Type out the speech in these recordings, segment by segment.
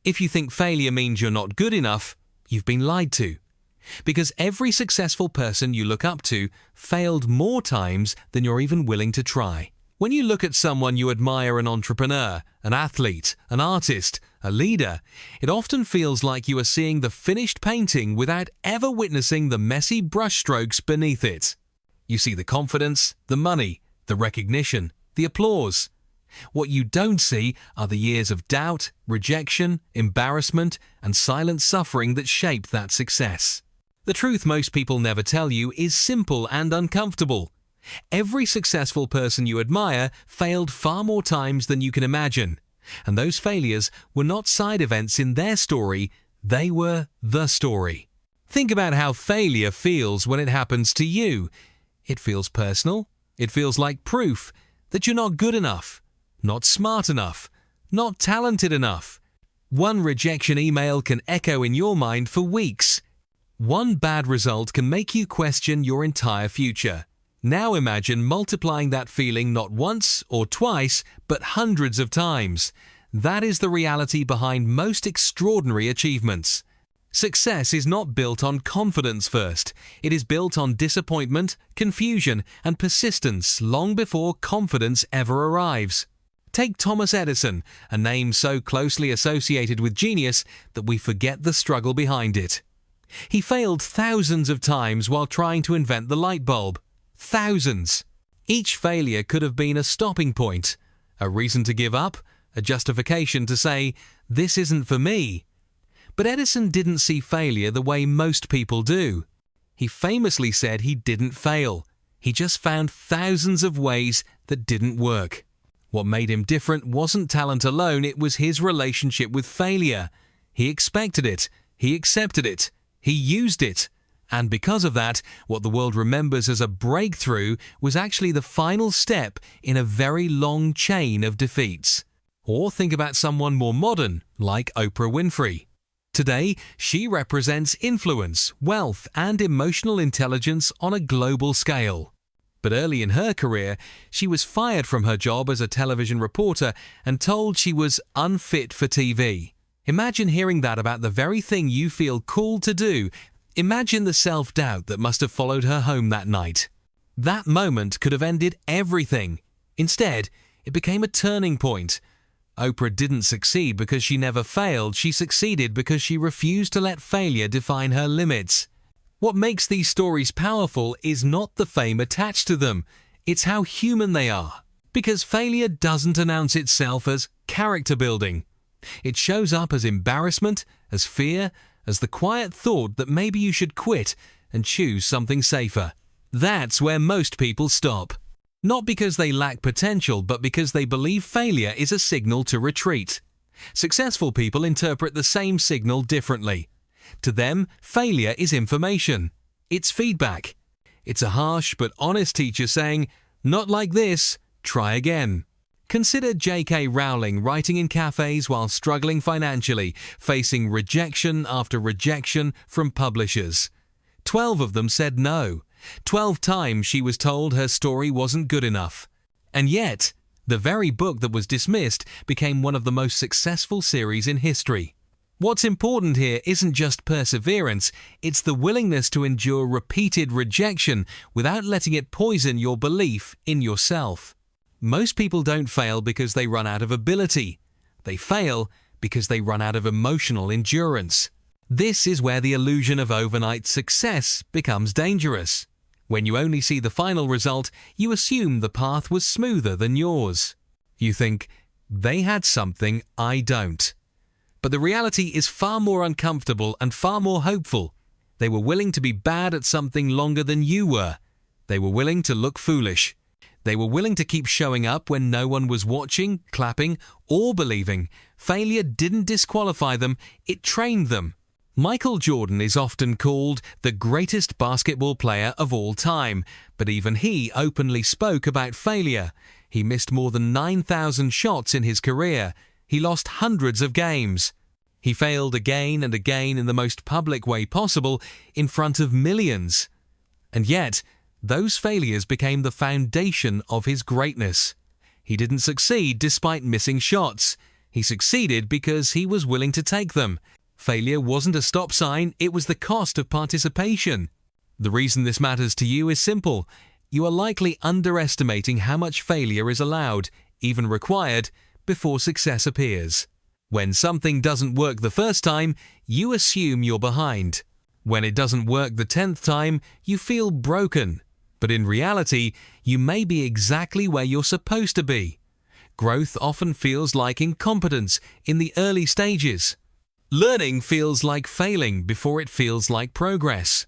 If you think failure means you're not good enough, you've been lied to. Because every successful person you look up to failed more times than you're even willing to try. When you look at someone you admire, an entrepreneur, an athlete, an artist, a leader, it often feels like you are seeing the finished painting without ever witnessing the messy brushstrokes beneath it. You see the confidence, the money, the recognition, the applause. What you don't see are the years of doubt, rejection, embarrassment, and silent suffering that shape that success. The truth most people never tell you is simple and uncomfortable. Every successful person you admire failed far more times than you can imagine. And those failures were not side events in their story, they were the story. Think about how failure feels when it happens to you. It feels personal. It feels like proof that you're not good enough, not smart enough, not talented enough. One rejection email can echo in your mind for weeks. One bad result can make you question your entire future. Now imagine multiplying that feeling not once or twice, but hundreds of times. That is the reality behind most extraordinary achievements. Success is not built on confidence first. It is built on disappointment, confusion, and persistence long before confidence ever arrives. Take Thomas Edison, a name so closely associated with genius that we forget the struggle behind it. He failed thousands of times while trying to invent the light bulb. Thousands. Each failure could have been a stopping point, a reason to give up, a justification to say, "This isn't for me." But Edison didn't see failure the way most people do. He famously said he didn't fail. He just found thousands of ways that didn't work. What made him different wasn't talent alone, it was his relationship with failure. He expected it. He accepted it. He used it. And because of that, what the world remembers as a breakthrough was actually the final step in a very long chain of defeats. Or think about someone more modern, like Oprah Winfrey. Today, she represents influence, wealth, and emotional intelligence on a global scale. But early in her career, she was fired from her job as a television reporter and told she was unfit for TV. Imagine hearing that about the very thing you feel called to do. Imagine the self-doubt that must have followed her home that night. That moment could have ended everything. Instead, it became a turning point. Oprah didn't succeed because she never failed. She succeeded because she refused to let failure define her limits. What makes these stories powerful is not the fame attached to them. It's how human they are. Because failure doesn't announce itself as character building. It shows up as embarrassment, as fear, as the quiet thought that maybe you should quit and choose something safer. That's where most people stop. Not because they lack potential, but because they believe failure is a signal to retreat. Successful people interpret the same signal differently. To them, failure is information. It's feedback. It's a harsh but honest teacher saying, "Not like this, try again." Consider J.K. Rowling writing in cafes while struggling financially, facing rejection after rejection from publishers. 12 of them said no. 12 times she was told her story wasn't good enough. And yet, the very book that was dismissed became one of the most successful series in history. What's important here isn't just perseverance, it's the willingness to endure repeated rejection without letting it poison your belief in yourself. Most people don't fail because they run out of ability. They fail because they run out of emotional endurance. This is where the illusion of overnight success becomes dangerous. When you only see the final result, you assume the path was smoother than yours. You think, they had something I don't. But the reality is far more uncomfortable and far more hopeful. They were willing to be bad at something longer than you were. They were willing to look foolish. They were willing to keep showing up when no one was watching, clapping, or believing. Failure didn't disqualify them, it trained them. Michael Jordan is often called the greatest basketball player of all time, but even he openly spoke about failure. He missed more than 9,000 shots in his career. He lost hundreds of games. He failed again and again in the most public way possible, in front of millions. And yet, those failures became the foundation of his greatness. He didn't succeed despite missing shots. He succeeded because he was willing to take them. Failure wasn't a stop sign, it was the cost of participation. The reason this matters to you is simple. You are likely underestimating how much failure is allowed, even required, before success appears. When something doesn't work the first time, you assume you're behind. When it doesn't work the 10th time, you feel broken. But in reality, you may be exactly where you're supposed to be. Growth often feels like incompetence in the early stages. Learning feels like failing before it feels like progress.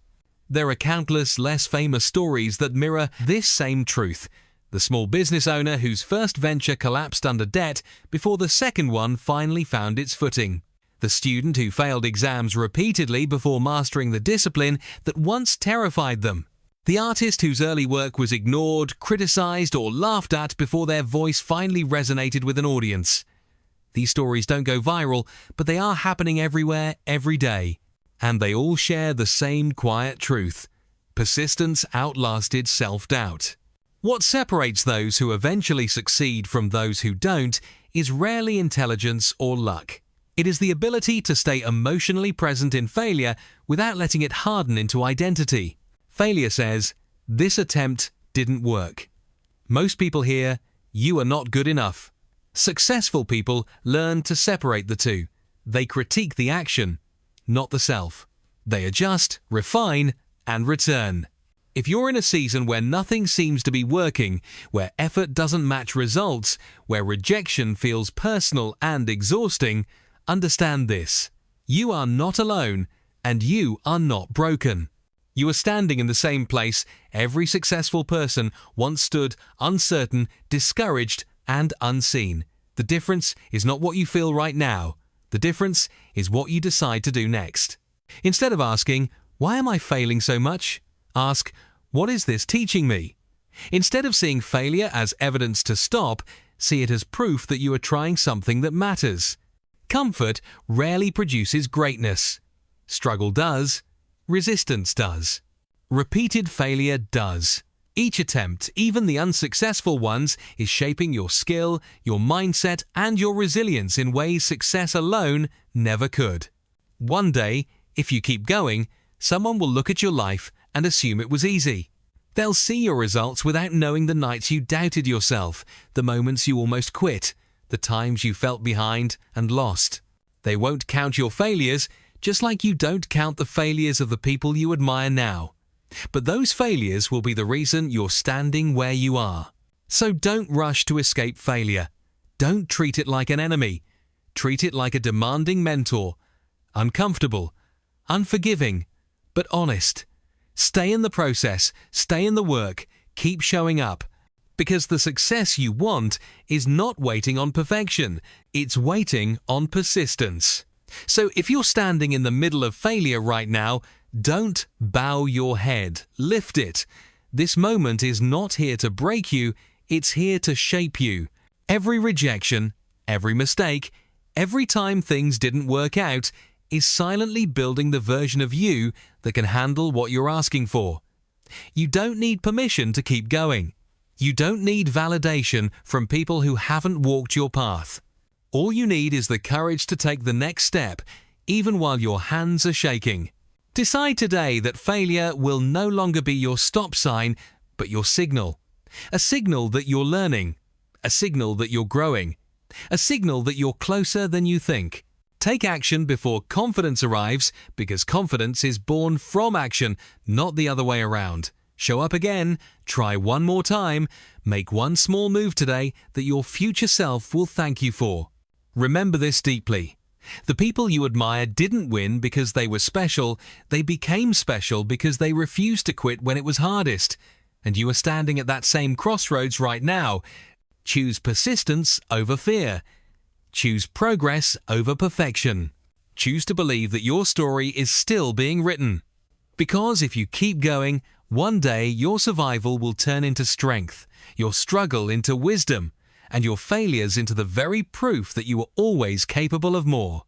There are countless less famous stories that mirror this same truth. The small business owner whose first venture collapsed under debt before the second one finally found its footing. The student who failed exams repeatedly before mastering the discipline that once terrified them. The artist whose early work was ignored, criticized, or laughed at before their voice finally resonated with an audience. These stories don't go viral, but they are happening everywhere, every day. And they all share the same quiet truth. Persistence outlasted self-doubt. What separates those who eventually succeed from those who don't is rarely intelligence or luck. It is the ability to stay emotionally present in failure without letting it harden into identity. Failure says, "This attempt didn't work." Most people hear, "You are not good enough." Successful people learn to separate the two. They critique the action, not the self. They adjust, refine, and return. If you're in a season where nothing seems to be working, where effort doesn't match results, where rejection feels personal and exhausting, understand this. You are not alone, and you are not broken. You are standing in the same place every successful person once stood, uncertain, discouraged, and unseen. The difference is not what you feel right now. The difference is what you decide to do next. Instead of asking, "Why am I failing so much?" ask, "What is this teaching me?" Instead of seeing failure as evidence to stop, see it as proof that you are trying something that matters. Comfort rarely produces greatness. Struggle does. Resistance does. Repeated failure does. Each attempt, even the unsuccessful ones, is shaping your skill, your mindset, and your resilience in ways success alone never could. One day, if you keep going, someone will look at your life and assume it was easy. They'll see your results without knowing the nights you doubted yourself, the moments you almost quit, the times you felt behind and lost. They won't count your failures, just like you don't count the failures of the people you admire now. But those failures will be the reason you're standing where you are. So don't rush to escape failure. Don't treat it like an enemy. Treat it like a demanding mentor. Uncomfortable, unforgiving, but honest. Stay in the process, stay in the work, keep showing up. Because the success you want is not waiting on perfection, it's waiting on persistence. So if you're standing in the middle of failure right now, don't bow your head, lift it. This moment is not here to break you, it's here to shape you. Every rejection, every mistake, every time things didn't work out is silently building the version of you that can handle what you're asking for. You don't need permission to keep going. You don't need validation from people who haven't walked your path. All you need is the courage to take the next step, even while your hands are shaking. Decide today that failure will no longer be your stop sign, but your signal. A signal that you're learning. A signal that you're growing. A signal that you're closer than you think. Take action before confidence arrives, because confidence is born from action, not the other way around. Show up again, try one more time, make one small move today that your future self will thank you for. Remember this deeply. The people you admire didn't win because they were special, they became special because they refused to quit when it was hardest. And you are standing at that same crossroads right now. Choose persistence over fear. Choose progress over perfection. Choose to believe that your story is still being written. Because if you keep going, one day your survival will turn into strength, your struggle into wisdom, and your failures into the very proof that you are always capable of more.